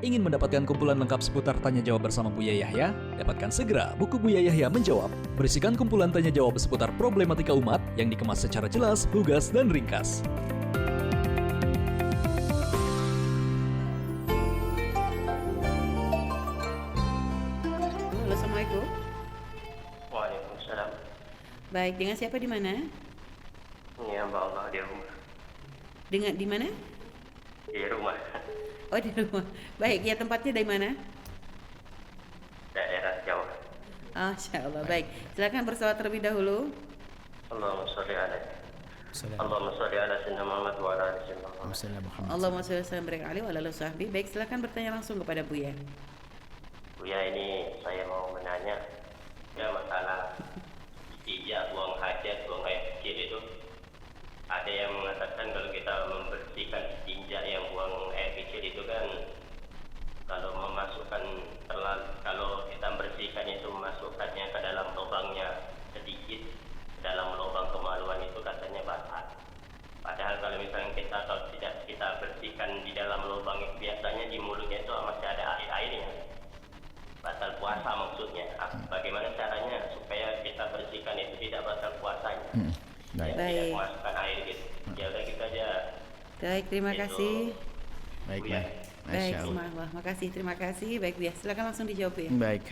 Ingin mendapatkan kumpulan lengkap seputar Tanya Jawab bersama Buya Yahya? Dapatkan segera buku Buya Yahya Menjawab, berisikan kumpulan tanya jawab seputar problematika umat yang dikemas secara jelas, lugas, dan ringkas. Halo, Assalamualaikum. Waalaikumsalam. Baik, dengan siapa di mana? Ya, Mbak Allah di rumah. Dengan di mana? Di rumah. Oh, di rumah. Baik, ya tempatnya dari mana? Daerah Jawa. Masya Allah, baik. Silakan bersolawat terlebih dahulu. Allahumma sholli ala Allahumma sholli ala sayyidina Muhammad wa ala ali sayyidina Muhammad. Allahumma sholli wa barik alaihi wa ala alihi wasahbihi. Baik, silakan bertanya langsung kepada Buya. Buya, ini saya mau menanya ya masalah ijazah, buang hajat, buang air kecil itu. Ada yang mengatakan kalau kita membersihkan istinja yang buang air kecil itu kan kalau kita bersihkan itu memasukkannya ke dalam lubangnya sedikit, ke dalam lubang kemaluan itu katanya batal. Padahal kalau misalnya kalau tidak kita bersihkan di dalam lubang itu biasanya di mulutnya itu masih ada air-airnya. Batal puasa maksudnya. Bagaimana caranya supaya kita bersihkan itu tidak batal puasanya? Baik. Tidak memasukkan air gitu. Ya udah gitu aja. Baik, terima kasih. Baik. Baik, Allah. Makasih, terima kasih. Baik, Buya. Silakan langsung dijawab ya. Baik,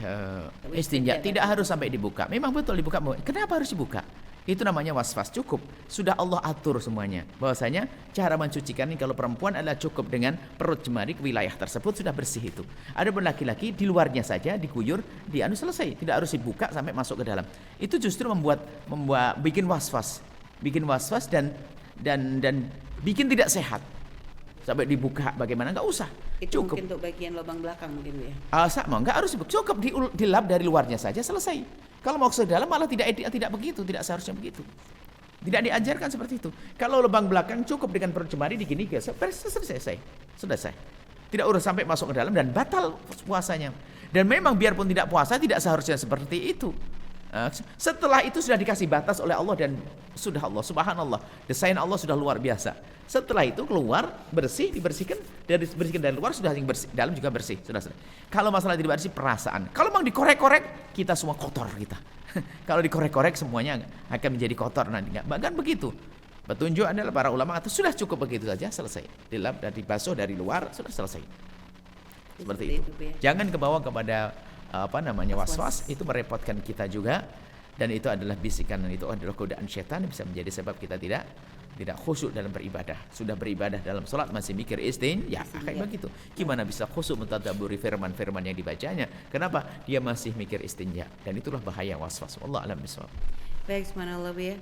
istinja tidak harus sampai dibuka. Memang betul dibuka. Kenapa harus dibuka? Itu namanya waswas, cukup. Sudah Allah atur semuanya. Bahwasanya cara mencucikan ini kalau perempuan adalah cukup dengan perut jemari ke wilayah tersebut sudah bersih itu. Ada pun laki-laki di luarnya saja dikuyur, selesai. Tidak harus dibuka sampai masuk ke dalam. Itu justru bikin waswas dan bikin tidak sehat. Sampai dibuka bagaimana, nggak usah. Itu Cukup. mungkin untuk bagian lubang belakang mungkin, Buya. Sama, nggak harus dibuka. Cukup dilap dari luarnya saja selesai. Kalau mau ke dalam malah tidak begitu, tidak seharusnya begitu. Tidak diajarkan seperti itu. Kalau lubang belakang cukup dengan perut jemari digini, selesai. Tidak urus sampai masuk ke dalam dan batal puasanya. Dan memang biarpun tidak puasa tidak seharusnya seperti itu. Setelah itu sudah dikasih batas oleh Allah dan sudah Allah, subhanallah, desain Allah sudah luar biasa. Setelah itu keluar dibersihkan dari luar sudah bersih, dalam juga bersih, sudah selesai. Kalau masalah tidak bersih perasaan, kalau memang dikorek-korek kita semua kotor kita. Kalau dikorek-korek semuanya akan menjadi kotor nanti, bahkan begitu. Petunjuk adalah para ulama atau sudah cukup begitu saja, selesai. Dilap dan dibasuh dari luar sudah selesai. Seperti itu. Jangan kebawa kepada was-was, itu merepotkan kita juga, dan itu adalah bisikan, dan itu adalah godaan setan, bisa menjadi sebab kita tidak khusyuk dalam beribadah. Sudah beribadah dalam sholat masih mikir istinja, kayak begitu. Gimana bisa khusyuk mentadabburi firman-firman yang dibacanya? Kenapa? Dia masih mikir istinja, dan itulah bahaya was-was. Wallahu a'lam bishawab. Baik, subhanallah, Buya.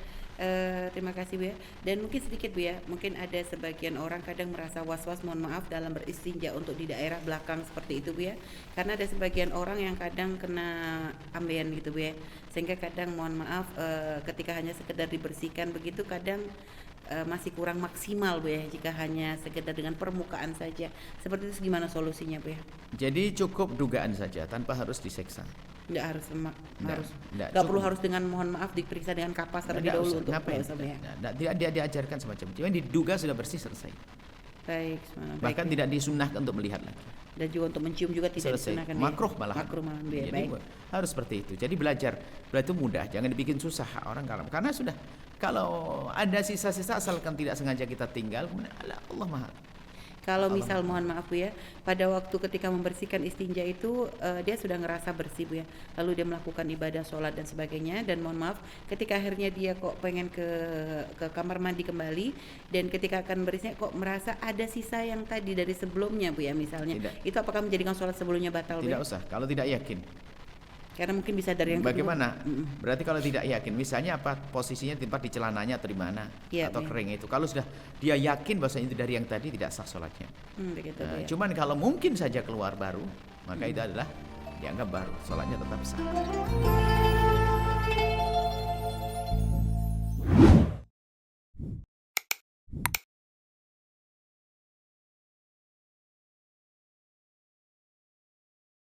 Terima kasih, Buya. Dan mungkin sedikit, Buya, mungkin ada sebagian orang kadang merasa was-was, mohon maaf, dalam beristinja untuk di daerah belakang seperti itu, Buya. Karena ada sebagian orang yang kadang kena ambeien gitu, Buya. Sehingga kadang mohon maaf ketika hanya sekedar dibersihkan begitu kadang masih kurang maksimal, Buya, jika hanya sekedar dengan permukaan saja. Seperti itu gimana solusinya, Buya? Jadi cukup dugaan saja tanpa harus diseksa. Nggak harus Nggak perlu harus dengan mohon maaf diperiksa dengan kapas terlebih dahulu untuk tidak diajarkan semacam itu. Yang diduga sudah bersih selesai. Baik, bahkan tidak disunahkan untuk melihat lagi. Dan juga untuk mencium juga tidak disunahkan. Makruh malahan. Jadi baik. Harus seperti itu. Jadi belajar itu mudah, jangan dibikin susah orang karena sudah kalau ada sisa-sisa asalkan tidak sengaja kita tinggal, kemudian Allah Maha. Kalau misal mohon maaf, Bu, ya, pada waktu ketika membersihkan istinja itu dia sudah ngerasa bersih, Bu, ya. Lalu dia melakukan ibadah sholat dan sebagainya, dan mohon maaf ketika akhirnya dia kok pengen ke kamar mandi kembali, dan ketika akan bersihnya kok merasa ada sisa yang tadi dari sebelumnya, Bu, ya, misalnya. Tidak. Itu apakah menjadikan sholat sebelumnya batal, Bu? Tidak usah kalau tidak yakin. Karena mungkin bisa dari yang bagaimana? Berarti kalau tidak yakin, misalnya apa posisinya tempat di celananya atau di mana, atau kering itu. Kalau sudah dia yakin bahwasanya itu dari yang tadi, tidak sah sholatnya. Begitu, ya. Cuman kalau mungkin saja keluar baru, maka itu adalah dianggap baru, sholatnya tetap sah.